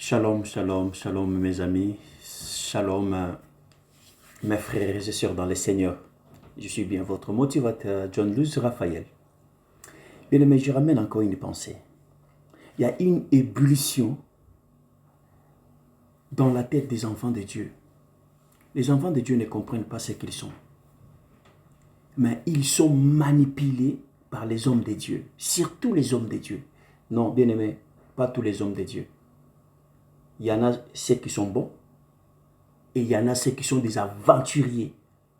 Shalom, shalom, shalom mes amis, shalom mes frères et sœurs dans le Seigneur. Je suis bien votre motivateur, John Luz Raphaël. Bien aimé, je ramène encore une pensée. Il y a une ébullition dans la tête des enfants de Dieu. Les enfants de Dieu ne comprennent pas ce qu'ils sont. Mais ils sont manipulés par les hommes de Dieu, surtout les hommes de Dieu. Non, bien aimé, pas tous les hommes de Dieu. Il y en a ceux qui sont bons et il y en a ceux qui sont des aventuriers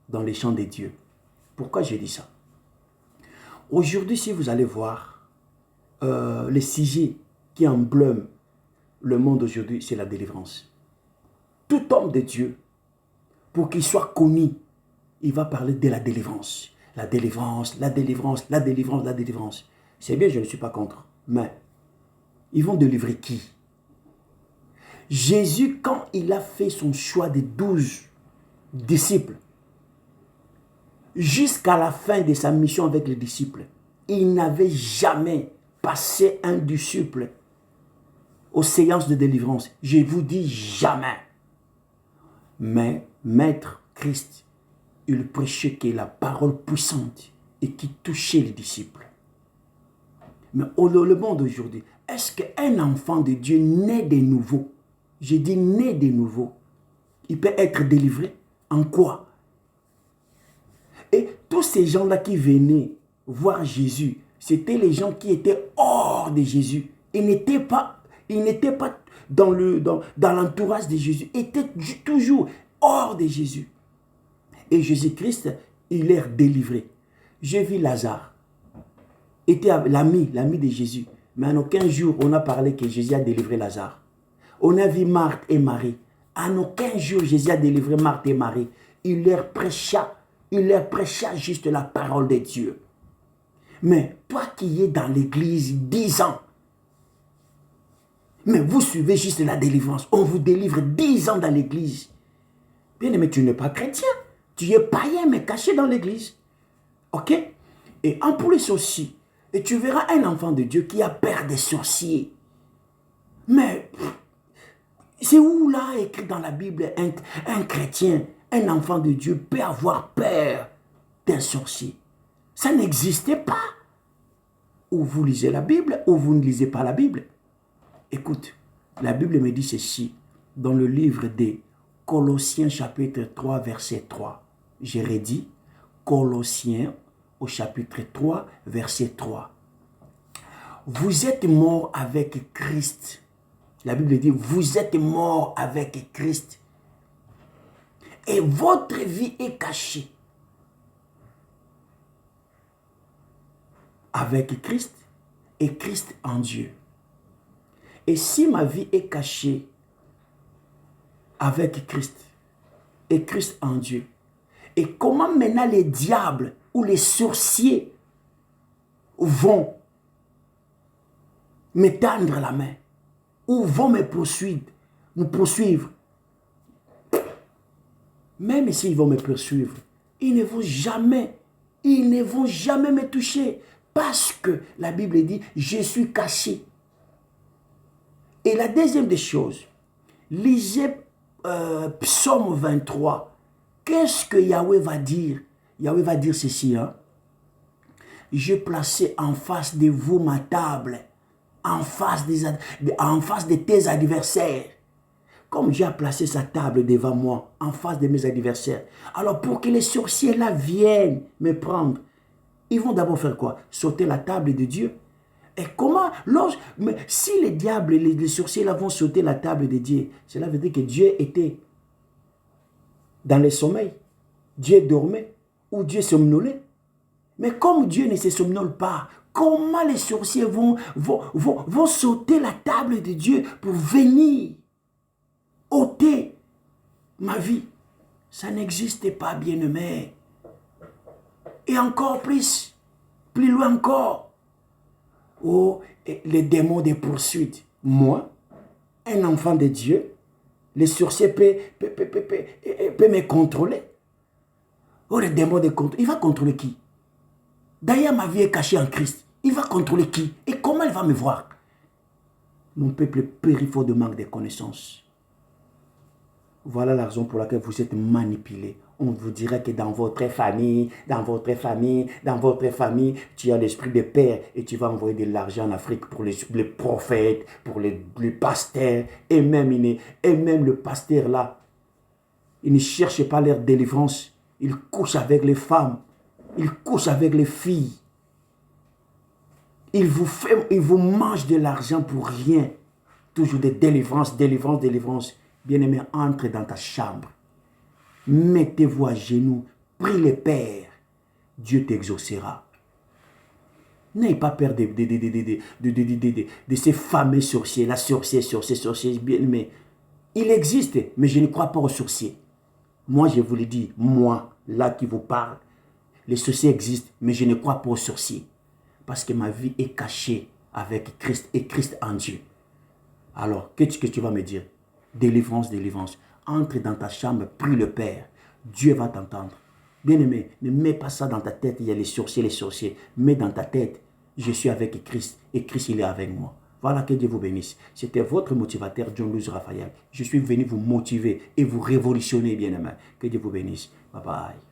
dans les champs de Dieu. Pourquoi je dis ça? Aujourd'hui, si vous allez voir, les sujets qui emblèment le monde aujourd'hui, c'est la délivrance. Tout homme de Dieu, pour qu'il soit connu, il va parler de la délivrance. La délivrance, la délivrance, la délivrance, la délivrance. C'est bien, je ne suis pas contre. Mais ils vont délivrer qui? Jésus, quand il a fait son choix de 12 disciples, jusqu'à la fin de sa mission avec les disciples, il n'avait jamais passé un disciple aux séances de délivrance. Je vous dis jamais. Mais Maître Christ, il prêchait que la parole puissante et qui touchait les disciples. Mais le monde aujourd'hui, est-ce qu'un enfant de Dieu né de nouveau, j'ai dit né de nouveau, il peut être délivré? En quoi? Et tous ces gens-là qui venaient voir Jésus, c'était les gens qui étaient hors de Jésus. Ils n'étaient pas dans l'entourage de Jésus. Ils étaient toujours hors de Jésus. Et Jésus-Christ, il les délivré. J'ai vu Lazare, était l'ami de Jésus. Mais en aucun jour, on a parlé que Jésus a délivré Lazare. On a vu Marthe et Marie. En aucun jour, Jésus a délivré Marthe et Marie. Il leur prêcha juste la parole de Dieu. Mais toi qui es dans l'église 10 ans, mais vous suivez juste la délivrance. On vous délivre 10 ans dans l'église. Bien aimé, tu n'es pas chrétien. Tu es païen, mais caché dans l'église. Ok? Et en plus aussi, et tu verras un enfant de Dieu qui a peur des sorciers. Mais c'est où là écrit dans la Bible un chrétien, un enfant de Dieu peut avoir peur d'un sorcier? Ça n'existait pas. Ou vous lisez la Bible, ou vous ne lisez pas la Bible. Écoute, la Bible me dit ceci dans le livre des Colossiens chapitre 3 verset 3. J'ai redit Colossiens au chapitre 3 verset 3. Vous êtes morts avec Christ. La Bible dit, vous êtes morts avec Christ. Et votre vie est cachée avec Christ et Christ en Dieu. Et si ma vie est cachée avec Christ et Christ en Dieu, et comment maintenant les diables ou les sorciers vont me tendre la main ou vont me poursuivre. Même s'ils vont me poursuivre, ils ne vont jamais me toucher. Parce que la Bible dit, je suis caché. Et la deuxième des choses, lisez Psaume 23. Qu'est-ce que Yahweh va dire? Yahweh va dire ceci. J'ai placé en face de vous ma table, en face de tes adversaires. Comme Dieu a placé sa table devant moi, en face de mes adversaires. Alors pour que les sorciers là viennent me prendre, ils vont d'abord faire quoi? Sauter la table de Dieu. Et comment? Mais si les diables, les sorciers là vont sauter la table de Dieu, cela veut dire que Dieu était dans le sommeil. Dieu dormait ou Dieu somnolait. Mais comme Dieu ne se somnole pas, comment les sorciers vont sauter la table de Dieu pour venir ôter ma vie? Ça n'existe pas, bien-aimé. Et encore plus loin encore. Oh, les démons de poursuite. Moi, un enfant de Dieu, les sorciers peuvent me contrôler. Oh, les démons de contrôle. Il va contrôler qui? D'ailleurs, ma vie est cachée en Christ. Il va contrôler qui? Et comment il va me voir? Mon peuple périt faute de manque de connaissances. Voilà la raison pour laquelle vous êtes manipulés. On vous dirait que dans votre famille, tu as l'esprit de père et tu vas envoyer de l'argent en Afrique pour les prophètes, pour les pasteurs. Et même le pasteur là, il ne cherche pas leur délivrance. Il couche avec les femmes. Il couche avec les filles. Il vous mange de l'argent pour rien. Toujours des délivrances. Bien-aimé, entre dans ta chambre. Mettez-vous à genoux. Prie le Père. Dieu t'exaucera. N'ayez pas peur de ces fameux sorciers. La sorcière, bien-aimé. Il existe, mais je ne crois pas aux sorciers. Moi, je vous le dis, moi, là qui vous parle, les sorciers existent, mais je ne crois pas aux sorciers. Parce que ma vie est cachée avec Christ et Christ en Dieu. Alors, qu'est-ce que tu vas me dire? Délivrance. Entre dans ta chambre, prie le Père. Dieu va t'entendre. Bien-aimé, ne mets pas ça dans ta tête, il y a les sorciers. Mets dans ta tête, je suis avec Christ et Christ, il est avec moi. Voilà, que Dieu vous bénisse. C'était votre motivateur, John Luz Raphaël. Je suis venu vous motiver et vous révolutionner, bien-aimé. Que Dieu vous bénisse. Bye bye.